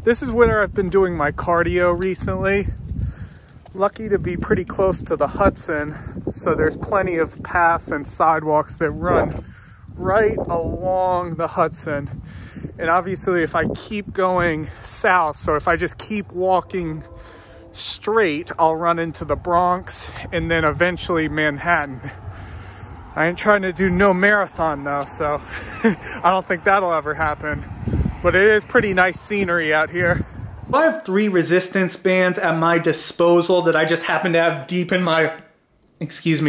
This is where I've been doing my cardio recently. Lucky to be pretty close to the Hudson, so there's plenty of paths and sidewalks that run right along the Hudson. And obviously if I keep going south, so if I just keep walking straight, I'll run into the Bronx and then eventually Manhattan. I ain't trying to do no marathon though, so I don't think that'll ever happen. But it is pretty nice scenery out here. I have 3 resistance bands at my disposal that I just happen to have deep in my,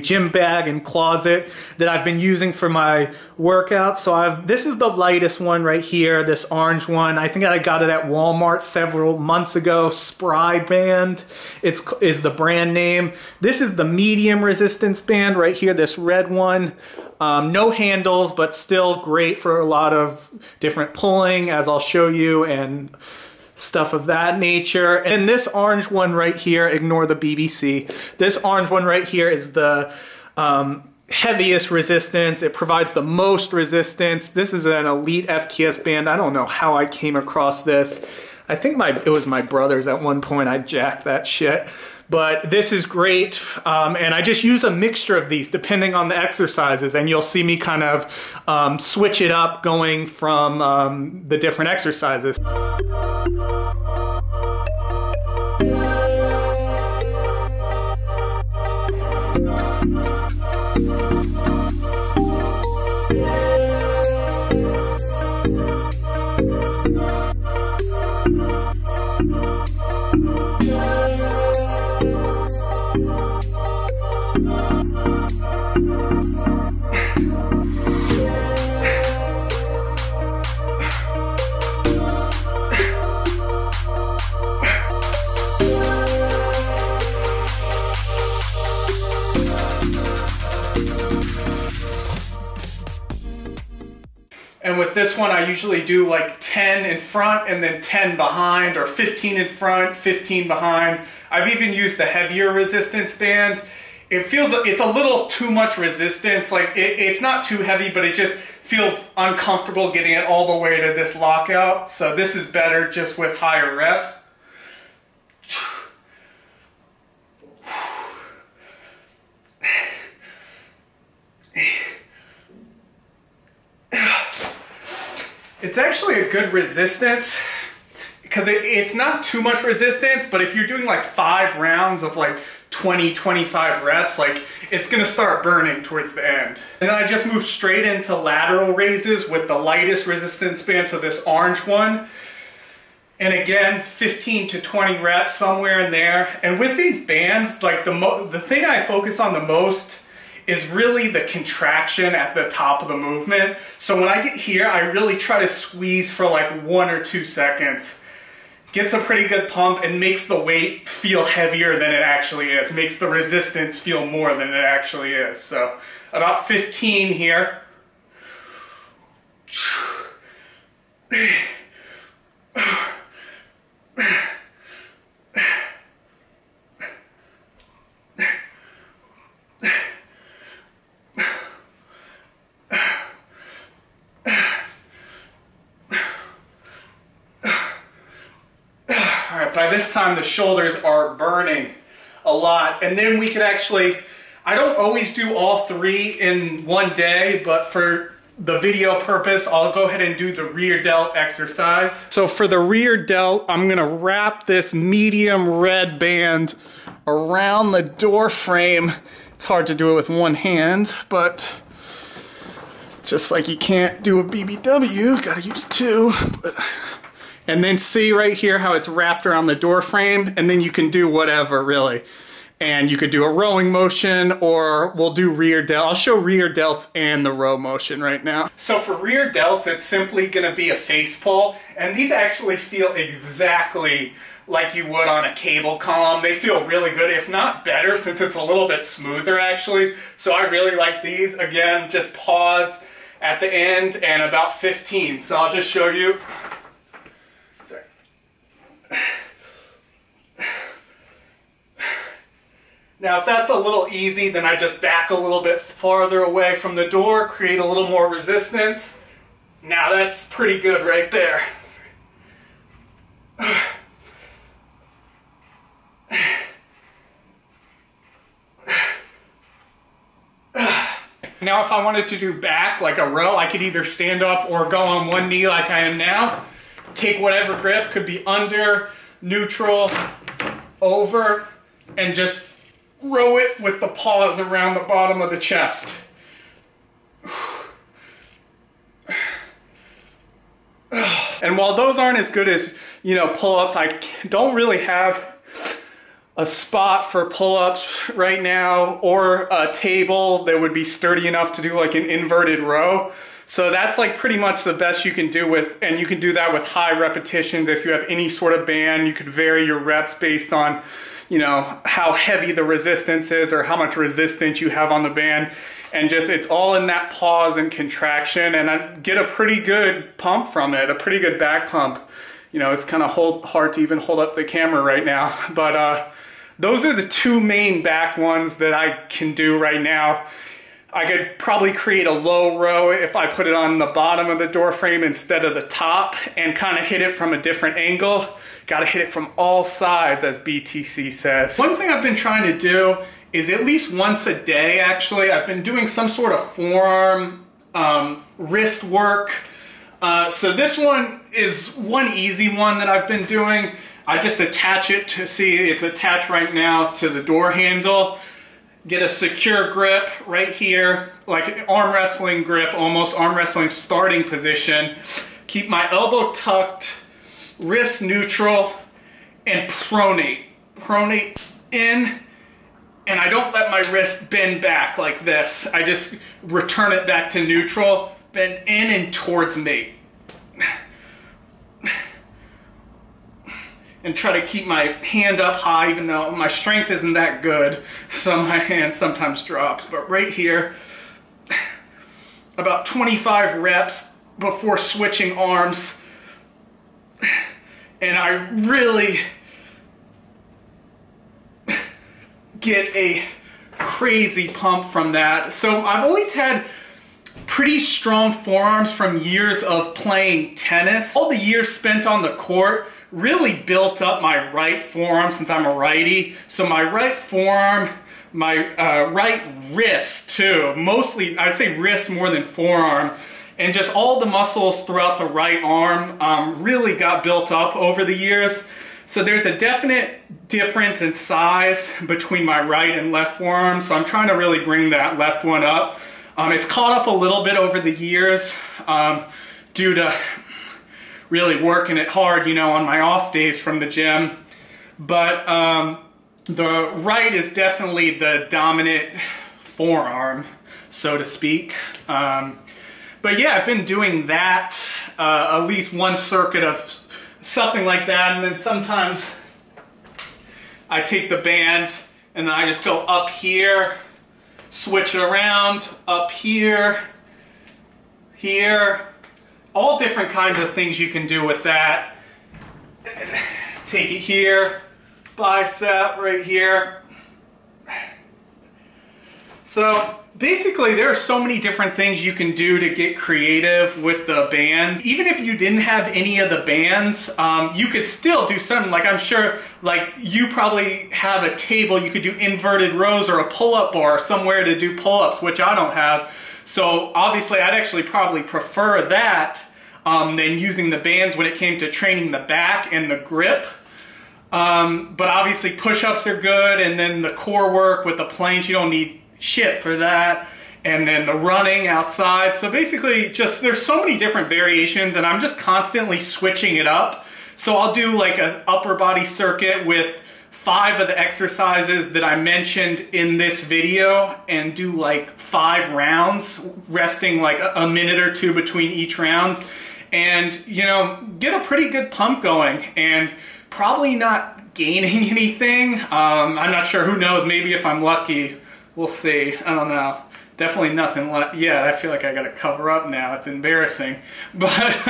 gym bag and closet that I've been using for my workouts. So this is the lightest one right here, this orange one. I think I got it at Walmart several months ago. Spry band is the brand name. This is the medium resistance band right here, this red one. No handles, but still great for a lot of different pulling, as I'll show you, and stuff of that nature. And this orange one right here, ignore the BBC. This orange one right here is the heaviest resistance. It provides the most resistance. This is an Elite FTS band. I don't know how I came across this. I think it was my brother's at one point. I jacked that shit. But this is great, and I just use a mixture of these depending on the exercises, and you'll see me kind of switch it up going from the different exercises. And with this one, I usually do like 10 in front and then 10 behind, or 15 in front, 15 behind. I've even used the heavier resistance band. It's a little too much resistance. Like it's not too heavy, but it just feels uncomfortable getting it all the way to this lockout. So this is better just with higher reps. It's actually a good resistance because it's not too much resistance, but if you're doing like 5 rounds of like 20, 25 reps, like it's gonna start burning towards the end. And then I just move straight into lateral raises with the lightest resistance band, so this orange one. And again, 15 to 20 reps, somewhere in there. And with these bands, like the thing I focus on the most is really the contraction at the top of the movement. So when I get here, I really try to squeeze for like 1 or 2 seconds. Gets a pretty good pump and makes the weight feel heavier than it actually is. Makes the resistance feel more than it actually is. So about 15 here. By this time the shoulders are burning a lot, and then we could actually, I don't always do all 3 in one day, but for the video purpose I'll go ahead and do the rear delt exercise. So for the rear delt, I'm gonna wrap this medium red band around the door frame. It's hard to do it with one hand, but just like you can't do a BBW, gotta use 2. And then see right here how it's wrapped around the door frame, and then you can do whatever really. And you could do a rowing motion, or we'll do rear delt. I'll show rear delts and the row motion right now. So for rear delts, it's simply gonna be a face pull, and these actually feel exactly like you would on a cable column. They feel really good, if not better, since it's a little bit smoother actually. So I really like these. Again, just pause at the end and about 15. So I'll just show you. Now if that's a little easy, then I just back a little bit farther away from the door, create a little more resistance. Now that's pretty good right there. Now if I wanted to do back, like a row, I could either stand up or go on one knee like I am now. Take whatever grip, could be under, neutral, over, and just row it with the paws around the bottom of the chest. And while those aren't as good as, you know, pull-ups, I don't really have a spot for pull-ups right now or a table that would be sturdy enough to do like an inverted row. So that's like pretty much the best you can do with, and you can do that with high repetitions. If you have any sort of band, you could vary your reps based on, you know, how heavy the resistance is or how much resistance you have on the band. And just, it's all in that pause and contraction, and I get a pretty good pump from it, a pretty good back pump. You know, it's kind of hard to even hold up the camera right now, but those are the two main back ones that I can do right now. I could probably create a low row if I put it on the bottom of the door frame instead of the top and kind of hit it from a different angle. Got to hit it from all sides, as BTC says. One thing I've been trying to do is at least once a day, actually, I've been doing some sort of forearm, wrist work. So this one is one easy one that I've been doing. I just attach it to, see it's attached right now to the door handle. Get a secure grip right here, like an arm wrestling grip, almost arm wrestling starting position. Keep my elbow tucked, wrist neutral, and pronate. Pronate in, and I don't let my wrist bend back like this. I just return it back to neutral, bend in and towards me. And try to keep my hand up high, even though my strength isn't that good, so my hand sometimes drops. But right here, about 25 reps before switching arms, and I really get a crazy pump from that. So I've always had pretty strong forearms from years of playing tennis. All the years spent on the court really built up my right forearm since I'm a righty. So my right forearm, my right wrist too, mostly I'd say wrist more than forearm, and just all the muscles throughout the right arm really got built up over the years. So there's a definite difference in size between my right and left forearm, so I'm trying to really bring that left one up. It's caught up a little bit over the years due to really working it hard, you know, on my off days from the gym. But the right is definitely the dominant forearm, so to speak. But yeah, I've been doing that, at least one circuit of something like that, and then sometimes I take the band and then I just go up here, switch it around, up here, here, all different kinds of things you can do with that. Take it here, bicep right here. So basically there are so many different things you can do to get creative with the bands. Even if you didn't have any of the bands, you could still do something. Like, I'm sure, like, you probably have a table, you could do inverted rows or a pull-up bar somewhere to do pull-ups, which I don't have. So obviously I'd actually probably prefer that than using the bands when it came to training the back and the grip. But obviously push-ups are good, and then the core work with the planks, you don't need shit for that, and then the running outside. So basically just, there's so many different variations, and I'm just constantly switching it up. So I'll do like an upper body circuit with 5 of the exercises that I mentioned in this video, and do like 5 rounds, resting like a minute or 2 between each rounds, and, you know, get a pretty good pump going, and probably not gaining anything. I'm not sure, who knows, maybe if I'm lucky. We'll see. I don't know. Definitely nothing left. Yeah, I feel like I gotta cover up now. It's embarrassing. But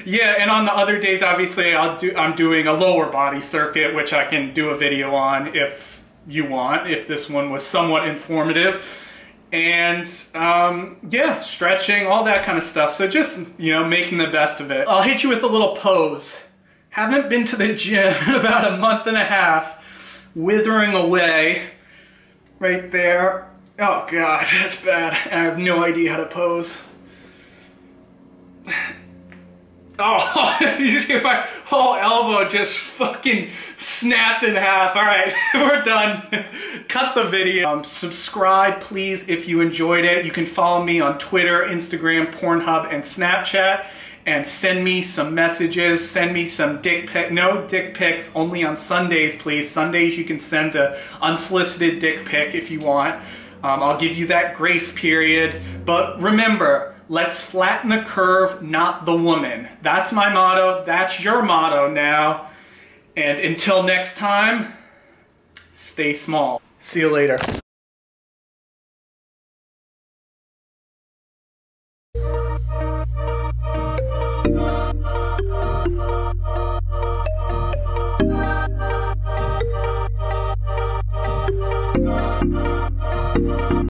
yeah, and on the other days, obviously, I'm doing a lower body circuit, which I can do a video on if you want, if this one was somewhat informative. And yeah, stretching, all that kind of stuff. So just, you know, making the best of it. I'll hit you with a little pose. Haven't been to the gym in about a month and a half. Withering away. Right there. Oh God, that's bad. I have no idea how to pose. Oh, my whole elbow just fucking snapped in half. All right, we're done. Cut the video. Subscribe, please, if you enjoyed it. You can follow me on Twitter, Instagram, Pornhub, and Snapchat. And send me some messages. Send me some dick pic. No dick pics, only on Sundays, please. Sundays you can send a unsolicited dick pic if you want. I'll give you that grace period. But remember, let's flatten the curve, not the woman. That's my motto. That's your motto now. And until next time, stay small. See you later.